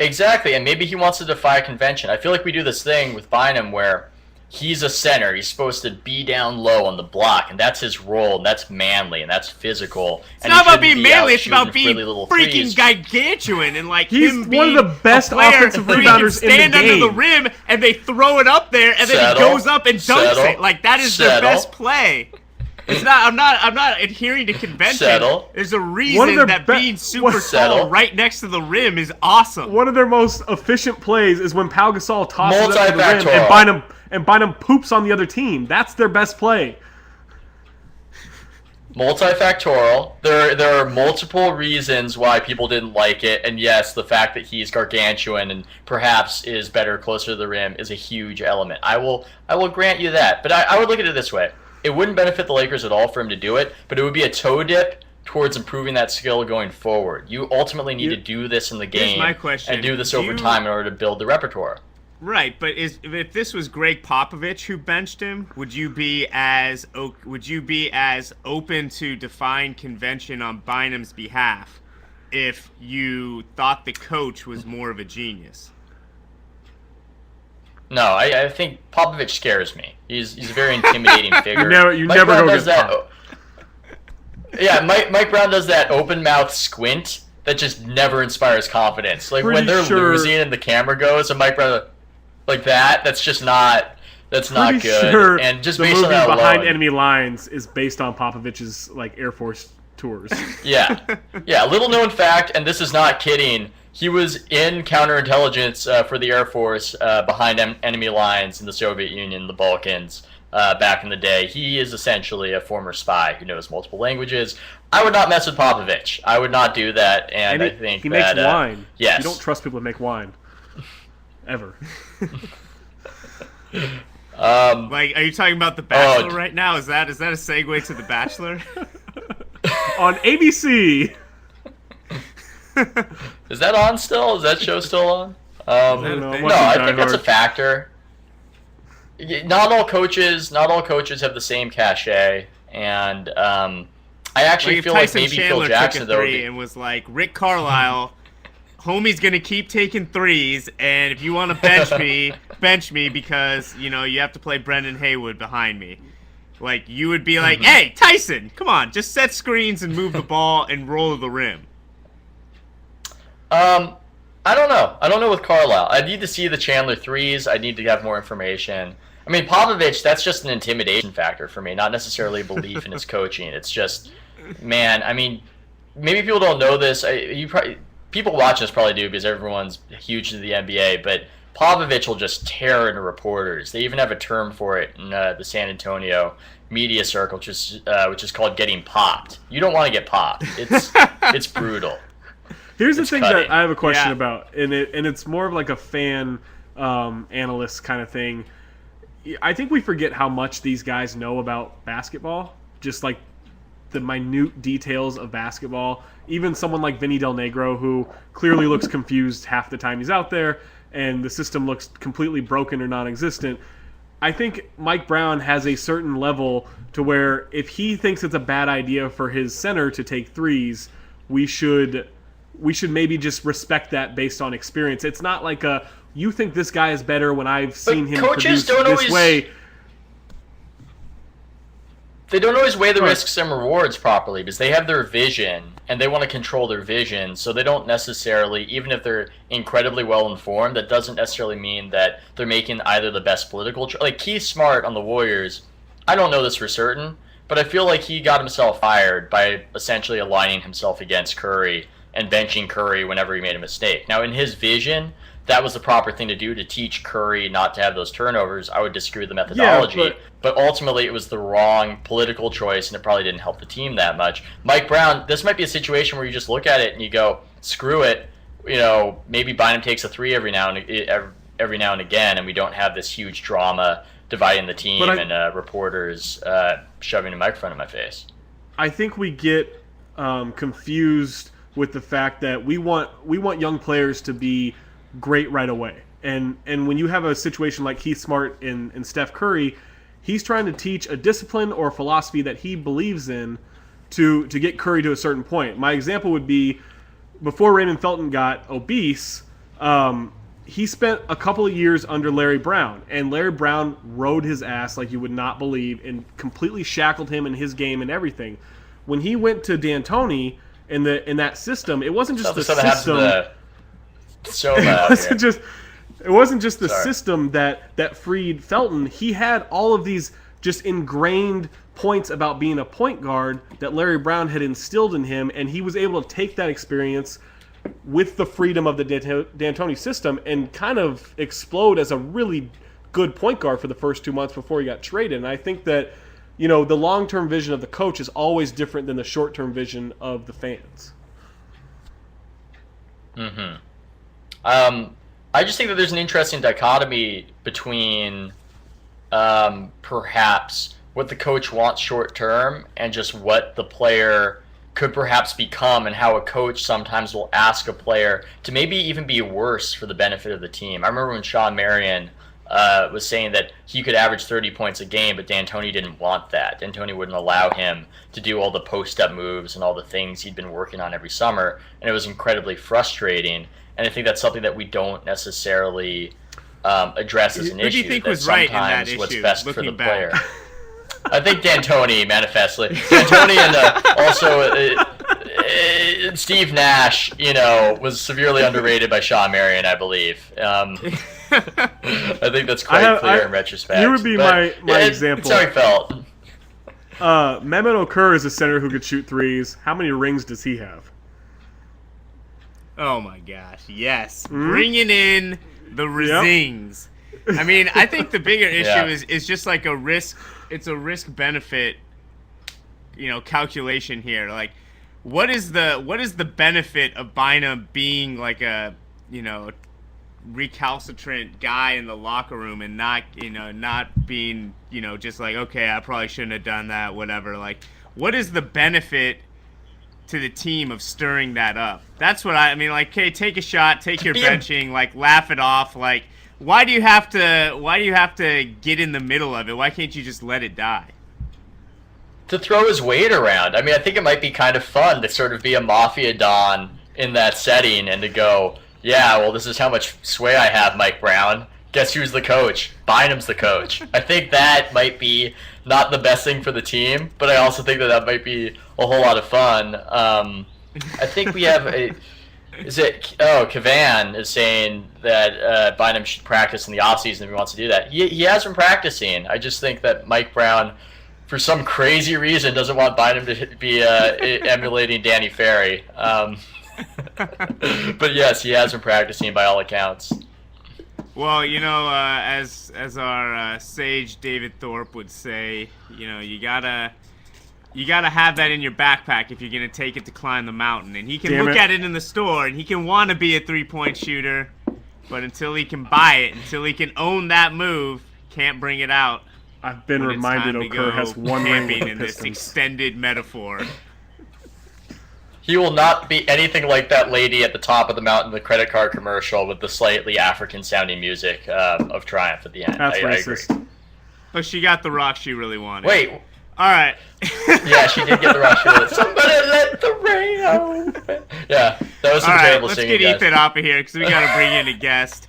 Exactly, and maybe he wants to defy convention. I feel like we do this thing with Bynum where he's a center. He's supposed to be down low on the block, and that's his role, and that's manly, and that's physical. It's not about being manly, it's about being freaking gargantuan, and he's him one being of the best offensive rebounders in the game. Stand under the rim, and they throw it up there, and then he goes up and dunks it. That is their best play. It's not. I'm not adhering to convention. There's a reason that being super tall right next to the rim is awesome. One of their most efficient plays is when Pau Gasol tosses it to the rim and Bynum poops on the other team. That's their best play. Multifactorial. There are multiple reasons why people didn't like it, and yes, the fact that he's gargantuan and perhaps is better closer to the rim is a huge element. I will grant you that, but I would look at it this way. It wouldn't benefit the Lakers at all for him to do it, but it would be a toe dip towards improving that skill going forward. You ultimately need to do this in the game and do this over time in order to build the repertoire. Right, but if this was Greg Popovich who benched him, would you be as open to defying convention on Bynum's behalf if you thought the coach was more of a genius? No, I think Popovich scares me. He's a very intimidating figure. You never go against Pop. Yeah, Mike Brown does that open mouth squint that just never inspires confidence. When they're losing and the camera goes, and Mike Brown like that's just not good. Sure and just the based movie on that Behind alone, Enemy Lines is based on Popovich's Air Force tours. Yeah. Little known fact, and this is not kidding. He was in counterintelligence for the Air Force behind enemy lines in the Soviet Union, the Balkans, back in the day. He is essentially a former spy who knows multiple languages. I would not mess with Popovich. I would not do that, and I think he makes wine. Yes. You don't trust people that make wine. Ever. Are you talking about The Bachelor right now? Is that a segue to The Bachelor? On ABC. Is that on still? Is that show still on? I think that's a factor. Not all coaches have the same cachet, and I actually feel Tyson like maybe Chandler Phil Jackson took a three and was like, Rick Carlisle, homie's gonna keep taking threes, and if you want to bench me because you have to play Brendan Haywood behind me. You would be like, hey, Tyson, come on, just set screens and move the ball and roll to the rim. I don't know. I don't know with Carlisle. I need to see the Chandler threes. I need to have more information. I mean, Popovich, that's just an intimidation factor for me, not necessarily a belief in his coaching. It's just, man, I mean, maybe people don't know this. People watching this probably do because everyone's huge into the NBA, but Popovich will just tear into reporters. They even have a term for it in the San Antonio media circle, which is called getting popped. You don't want to get popped. It's brutal. Here's the thing that I have a question about, and it's more of a fan analyst kind of thing. I think we forget how much these guys know about basketball, just the minute details of basketball. Even someone like Vinny Del Negro, who clearly looks confused half the time he's out there, and the system looks completely broken or non-existent. I think Mike Brown has a certain level to where if he thinks it's a bad idea for his center to take threes, we should maybe just respect that based on experience. It's not like you think this guy is better when I've seen him produce this way. They don't always weigh the risks and rewards properly because they have their vision and they want to control their vision. So they don't necessarily, even if they're incredibly well informed, that doesn't necessarily mean that they're making either the best political like Keith Smart on the Warriors. I don't know this for certain, but I feel like he got himself fired by essentially aligning himself against Curry and benching Curry whenever he made a mistake. Now, in his vision, that was the proper thing to do to teach Curry not to have those turnovers. I would disagree with the methodology, but ultimately it was the wrong political choice, and it probably didn't help the team that much. Mike Brown, this might be a situation where you just look at it and you go, screw it. Maybe Bynum takes a three every now and again, and we don't have this huge drama dividing the team and reporters shoving a microphone in my face. I think we get confused with the fact that we want young players to be great right away. And when you have a situation like Keith Smart and Steph Curry, he's trying to teach a discipline or a philosophy that he believes in to get Curry to a certain point. My example would be before Raymond Felton got obese, He spent a couple of years under Larry Brown, and Larry Brown rode his ass like you would not believe and completely shackled him in his game and everything. When he went to D'Antoni in that system, it wasn't just the system. It wasn't just the system that freed Felton. He had all of these just ingrained points about being a point guard that Larry Brown had instilled in him, and he was able to take that experience with the freedom of the D'Antoni system and kind of explode as a really good point guard for the first 2 months before he got traded. And I think that, the long-term vision of the coach is always different than the short-term vision of the fans. Mm-hmm. I just think that there's an interesting dichotomy between perhaps what the coach wants short-term and just what the player could perhaps become, and how a coach sometimes will ask a player to maybe even be worse for the benefit of the team. I remember when Sean Marion was saying that he could average 30 points a game, but D'Antoni didn't want that. D'Antoni wouldn't allow him to do all the post-up moves and all the things he'd been working on every summer, and it was incredibly frustrating. And I think that's something that we don't necessarily address as an issue. Who do you think that was right in that sometimes what's issue, best for the looking back? player. I think D'Antoni, manifestly. D'Antoni and also Steve Nash, was severely underrated by Sean Marion, I believe. I think that's quite clear in retrospect. Here would be my example. It's how he felt. Mehmet Okur is a center who could shoot threes. How many rings does he have? Oh my gosh, yes. Bringing in the Razings. Yep. I mean, I think the bigger issue is just like a risk. It's a risk benefit, calculation here. Like, what is the benefit of Bynum being like a, recalcitrant guy in the locker room and not being, just like, okay, I probably shouldn't have done that, whatever. Like, what is the benefit to the team of stirring that up? That's what I mean. Like, okay, take a shot, take your benching, like, laugh it off. Like, why do you have to get in the middle of it? Why can't you just let it die? To throw his weight around. I mean, I think it might be kind of fun to sort of be a mafia don in that setting and to go, yeah, well, this is how much sway I have, Mike Brown. Guess who's the coach? Bynum's the coach. I think that might be not the best thing for the team, but I also think that might be a whole lot of fun. I think we have Kavan is saying that Bynum should practice in the offseason if he wants to do that. He has been practicing. I just think that Mike Brown, for some crazy reason, doesn't want Bynum to be emulating Danny Ferry. But yes, he has been practicing by all accounts. Well, as our sage David Thorpe would say, you gotta have that in your backpack if you're gonna take it to climb the mountain. And he can look at it in the store, and he can want to be a 3-point shooter, but until he can buy it, until he can own that move, can't bring it out. I've been reminded Okur has one ring with the in this Pistons. extended metaphor. He will not be anything like that lady at the top of the mountain in the credit card commercial with the slightly African-sounding music of Triumph at the end. That's I racist. agree. But she got the rock she really wanted. Wait. All right. Yeah, she did get the rock she wanted. Somebody let the rain open. Yeah, that was some terrible singing, let's get Ethan off of here because we got to bring in a guest.